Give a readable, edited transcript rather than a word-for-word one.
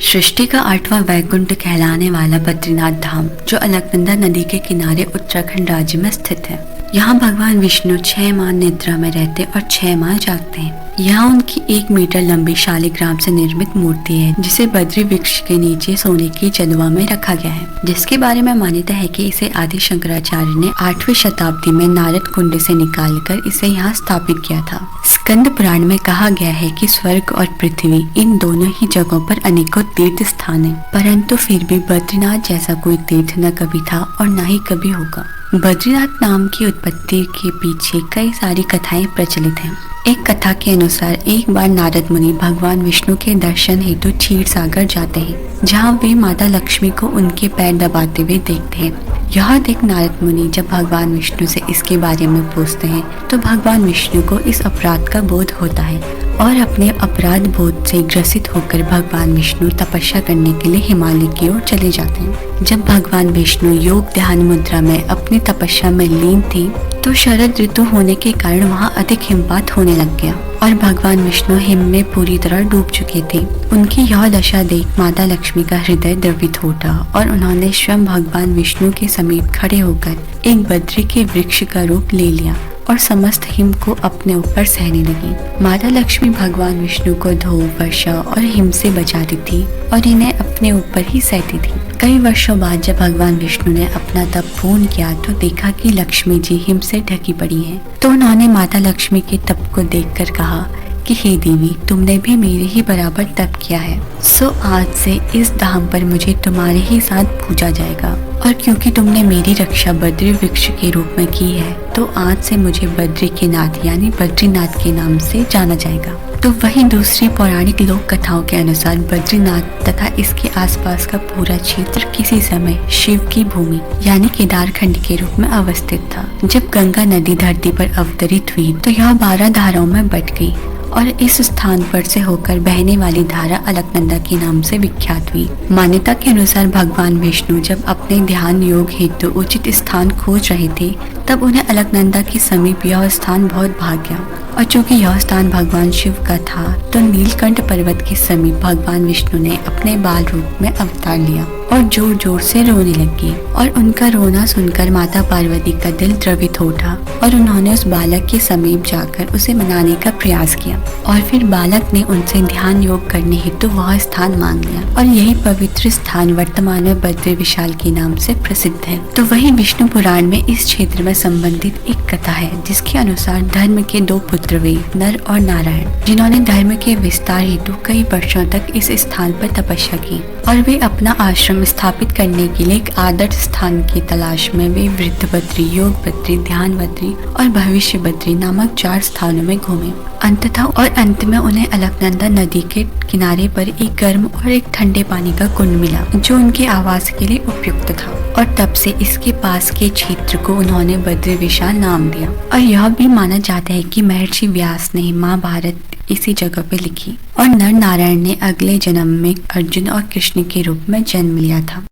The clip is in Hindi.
सृष्टि का 8वां वैकुंठ कहलाने वाला बद्रीनाथ धाम, जो अलकनंदा नदी के किनारे उत्तराखंड राज्य में स्थित है। यहाँ भगवान विष्णु 6 माह निद्रा में रहते और 6 माह जागते हैं। यहाँ उनकी 1 मीटर लंबी शालिग्राम से निर्मित मूर्ति है, जिसे बद्री वृक्ष के नीचे सोने की चंदवा में रखा गया है, जिसके बारे में मान्यता है कि इसे आदि शंकराचार्य ने 8वीं शताब्दी में नारद कुंड से निकालकर इसे यहाँ स्थापित किया था। स्कंद पुराण में कहा गया है कि स्वर्ग और पृथ्वी इन दोनों ही जगहों पर अनेकों तीर्थ स्थान है, परंतु फिर भी बद्रीनाथ जैसा कोई तीर्थ न कभी था और न ही कभी होगा। बद्रीनाथ नाम की उत्पत्ति के पीछे कई सारी कथाएं प्रचलित हैं। एक कथा के अनुसार एक बार नारद मुनि भगवान विष्णु के दर्शन हेतु क्षीर सागर जाते हैं, जहां वे माता लक्ष्मी को उनके पैर दबाते हुए देखते हैं। यह देख नारद मुनि जब भगवान विष्णु से इसके बारे में पूछते हैं, तो भगवान विष्णु को इस अपराध का बोध होता है और अपने अपराध बोध से ग्रसित होकर भगवान विष्णु तपस्या करने के लिए हिमालय की ओर चले जाते हैं। जब भगवान विष्णु योग ध्यान मुद्रा में अपनी तपस्या में लीन थे, तो शरद ऋतु होने के कारण वहाँ अधिक हिमपात होने लग गया और भगवान विष्णु हिम में पूरी तरह डूब चुके थे। उनकी यह दशा देख माता लक्ष्मी का हृदय द्रवित हो उठा और उन्होंने स्वयं भगवान विष्णु के समीप खड़े होकर एक बद्री के वृक्ष का रूप ले लिया और समस्त हिम को अपने ऊपर सहने लगी। माता लक्ष्मी भगवान विष्णु को धूप, वर्षा और हिम से बचाती थी और इन्हें अपने ऊपर ही सहती थी। कई वर्षों बाद जब भगवान विष्णु ने अपना तप पूर्ण किया, तो देखा कि लक्ष्मी जी हिम से ढकी पड़ी हैं। तो उन्होंने माता लक्ष्मी के तप को देखकर कहा कि हे देवी, तुमने भी मेरे ही बराबर तप किया है, सो आज से इस धाम पर मुझे तुम्हारे ही साथ पूजा जाएगा। और क्योंकि तुमने मेरी रक्षा बद्री वृक्ष के रूप में की है, तो आज से मुझे बद्री के नाथ यानी बद्रीनाथ के नाम से जाना जाएगा। तो वहीं दूसरी पौराणिक लोक कथाओं के अनुसार बद्रीनाथ तथा इसके आसपास का पूरा क्षेत्र किसी समय शिव की भूमि यानी केदार खंड के रूप में अवस्थित था। जब गंगा नदी धरती पर अवतरित हुई, तो यह 12 धाराओं में बट गई और इस स्थान पर से होकर बहने वाली धारा अलकनंदा के नाम से विख्यात हुई। मान्यता के अनुसार भगवान विष्णु जब अपने ध्यान योग हेतु उचित स्थान खोज रहे थे, तब उन्हें अलकनंदा के समीप यह स्थान बहुत भाग गया और चूंकि यह स्थान भगवान शिव का था, तो नीलकंठ पर्वत के समीप भगवान विष्णु ने अपने बाल रूप में अवतार लिया और जोर जोर से रोने लगी और उनका रोना सुनकर माता पार्वती का दिल द्रवित हो उठा और उन्होंने उस बालक के समीप जाकर उसे मनाने का प्रयास किया और फिर बालक ने उनसे ध्यान योग करने हेतु वह स्थान मांग लिया और यही पवित्र स्थान वर्तमान में बद्री विशाल के नाम से प्रसिद्ध है। तो वही विष्णु पुराण में इस क्षेत्र में संबंधित एक कथा है, जिसके अनुसार धर्म के 2 पुत्र हुए, नर और नारायण, जिन्होंने धर्म के विस्तार हेतु कई वर्षों तक इस स्थान पर तपस्या की और वे अपना आश्रम स्थापित करने के लिए एक आदर्श स्थान की तलाश में वे वृद्ध बद्री, योग बद्री, ध्यान बद्री और भविष्य बद्री नामक 4 स्थानों में घूमे। अंत में उन्हें अलकनंदा नदी के किनारे पर एक गर्म और एक ठंडे पानी का कुंड मिला, जो उनके आवास के लिए उपयुक्त था और तब से इसके पास के क्षेत्र को उन्होंने बद्री विशाल नाम दिया। और यह भी माना जाता है कि महर्षि व्यास ने महाभारत इसी जगह पे लिखी और नर नारायण ने अगले जन्म में अर्जुन और कृष्ण के रूप में जन्म लिया था।